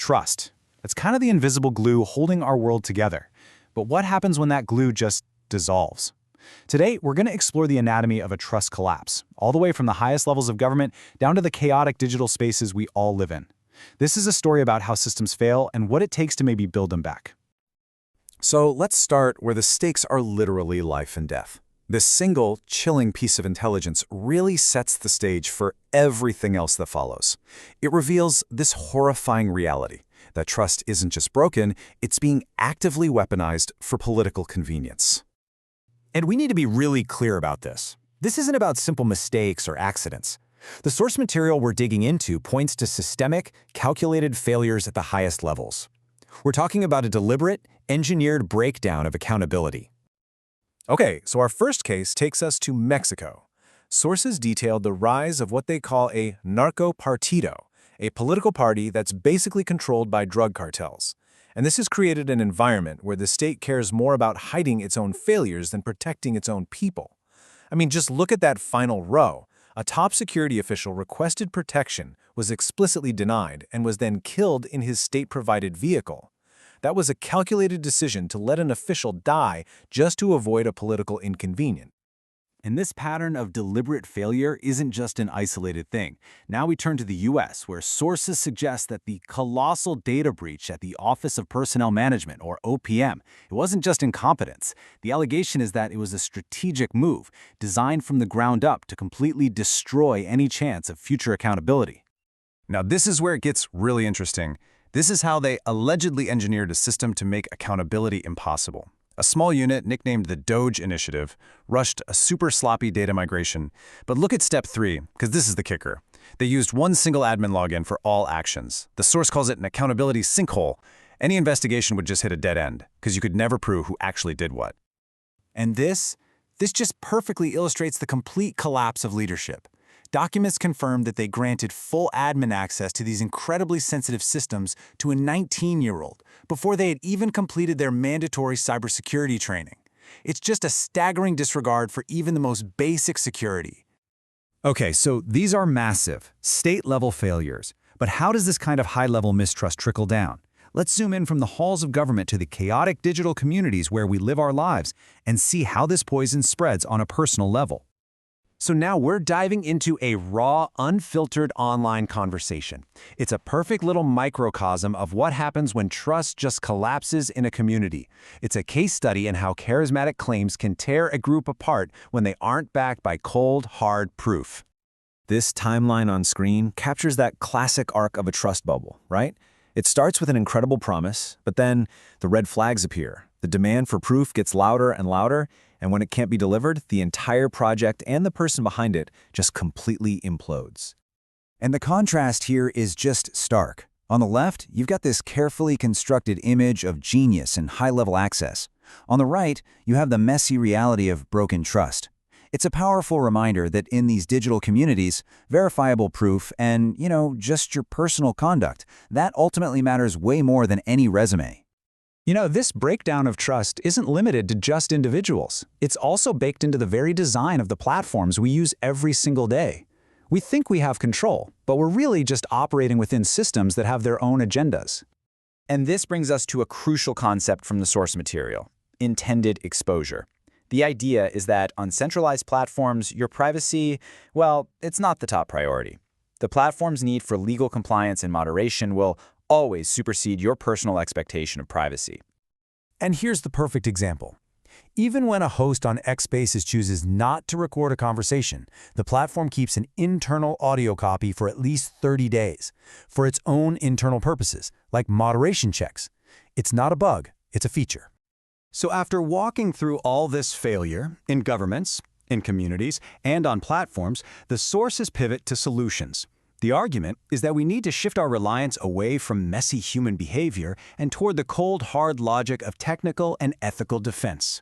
trust. It's kind of the invisible glue holding our world together. But what happens when that glue just dissolves? Today, we're going to explore the anatomy of a trust collapse, all the way from the highest levels of government down to the chaotic digital spaces we all live in. This is a story about how systems fail and what it takes to maybe build them back. So let's start where the stakes are literally life and death. This single, chilling piece of intelligence really sets the stage for everything else that follows. It reveals this horrifying reality, that trust isn't just broken, it's being actively weaponized for political convenience. And we need to be really clear about this. This isn't about simple mistakes or accidents. The source material we're digging into points to systemic, calculated failures at the highest levels. We're talking about a deliberate, engineered breakdown of accountability. Okay, so our first case takes us to Mexico. Sources detailed the rise of what they call a narco partido, a political party that's basically controlled by drug cartels. And this has created an environment where the state cares more about hiding its own failures than protecting its own people. I mean, just look at that final row. A top security official requested protection, was explicitly denied, and was then killed in his state-provided vehicle. That was a calculated decision to let an official die just to avoid a political inconvenience. And this pattern of deliberate failure isn't just an isolated thing. Now we turn to the US, where sources suggest that the colossal data breach at the Office of Personnel Management, or OPM, it wasn't just incompetence. The allegation is that it was a strategic move, designed from the ground up to completely destroy any chance of future accountability. Now this is where it gets really interesting. This is how they allegedly engineered a system to make accountability impossible. A small unit, nicknamed the Doge Initiative, rushed a super sloppy data migration. But look at step 3, because this is the kicker. They used one single admin login for all actions. The source calls it an accountability sinkhole. Any investigation would just hit a dead end, because you could never prove who actually did what. And this just perfectly illustrates the complete collapse of leadership. Documents confirm that they granted full admin access to these incredibly sensitive systems to a 19-year-old before they had even completed their mandatory cybersecurity training. It's just a staggering disregard for even the most basic security. Okay, so these are massive, state-level failures. But how does this kind of high-level mistrust trickle down? Let's zoom in from the halls of government to the chaotic digital communities where we live our lives and see how this poison spreads on a personal level. So now we're diving into a raw, unfiltered online conversation. It's a perfect little microcosm of what happens when trust just collapses in a community. It's a case study in how charismatic claims can tear a group apart when they aren't backed by cold, hard proof. This timeline on screen captures that classic arc of a trust bubble, right? It starts with an incredible promise, but then the red flags appear. The demand for proof gets louder and louder, and when it can't be delivered, the entire project and the person behind it just completely implodes. And the contrast here is just stark. On the left, you've got this carefully constructed image of genius and high-level access. On the right, you have the messy reality of broken trust. It's a powerful reminder that in these digital communities, verifiable proof and, just your personal conduct, that ultimately matters way more than any resume. This breakdown of trust isn't limited to just individuals. It's also baked into the very design of the platforms we use every single day. We think we have control, but we're really just operating within systems that have their own agendas. And this brings us to a crucial concept from the source material: intended exposure. The idea is that on centralized platforms, your privacy, well, it's not the top priority. The platform's need for legal compliance and moderation will always supersede your personal expectation of privacy. And here's the perfect example. Even when a host on X Spaces chooses not to record a conversation, the platform keeps an internal audio copy for at least 30 days for its own internal purposes, like moderation checks. It's not a bug, it's a feature. So after walking through all this failure in governments, in communities, and on platforms, the sources pivot to solutions. The argument is that we need to shift our reliance away from messy human behavior and toward the cold, hard logic of technical and ethical defense.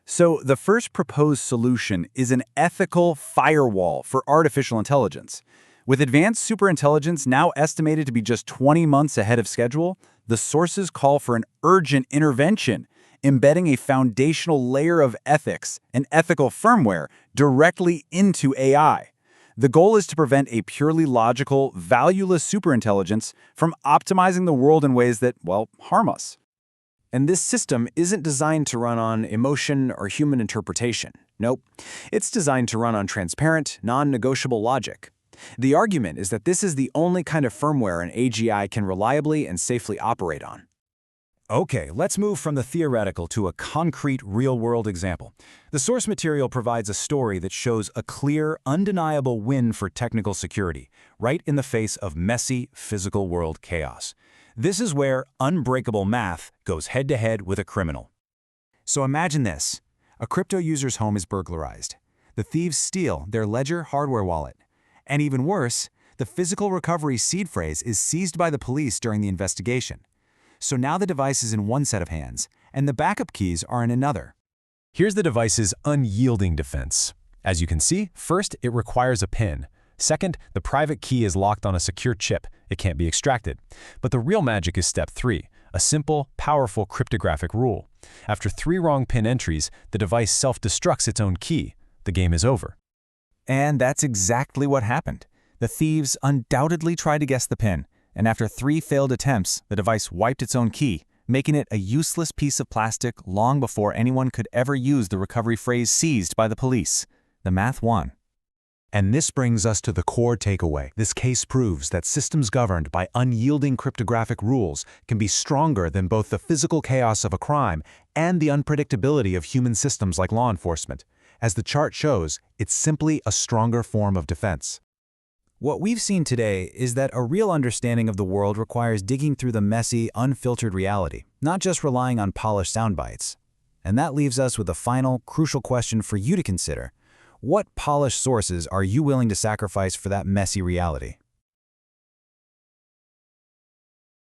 So the first proposed solution is an ethical firewall for artificial intelligence. With advanced superintelligence now estimated to be just 20 months ahead of schedule, the sources call for an urgent intervention, embedding a foundational layer of ethics and ethical firmware directly into AI. The goal is to prevent a purely logical, valueless superintelligence from optimizing the world in ways that, well, harm us. And this system isn't designed to run on emotion or human interpretation. Nope. It's designed to run on transparent, non-negotiable logic. The argument is that this is the only kind of firmware an AGI can reliably and safely operate on. Okay, let's move from the theoretical to a concrete, real-world example. The source material provides a story that shows a clear, undeniable win for technical security, right in the face of messy, physical world chaos. This is where unbreakable math goes head-to-head with a criminal. So imagine this. A crypto user's home is burglarized. The thieves steal their Ledger hardware wallet. And even worse, the physical recovery seed phrase is seized by the police during the investigation. So now the device is in one set of hands, and the backup keys are in another. Here's the device's unyielding defense. As you can see, first, it requires a PIN. Second, the private key is locked on a secure chip. It can't be extracted. But the real magic is step 3, a simple, powerful cryptographic rule. After 3 wrong PIN entries, the device self-destructs its own key. The game is over. And that's exactly what happened. The thieves undoubtedly tried to guess the PIN, and after 3 failed attempts, the device wiped its own key, making it a useless piece of plastic long before anyone could ever use the recovery phrase seized by the police. The math won. And this brings us to the core takeaway. This case proves that systems governed by unyielding cryptographic rules can be stronger than both the physical chaos of a crime and the unpredictability of human systems like law enforcement. As the chart shows, it's simply a stronger form of defense. What we've seen today is that a real understanding of the world requires digging through the messy, unfiltered reality, not just relying on polished sound bites. And that leaves us with a final, crucial question for you to consider. What polished sources are you willing to sacrifice for that messy reality?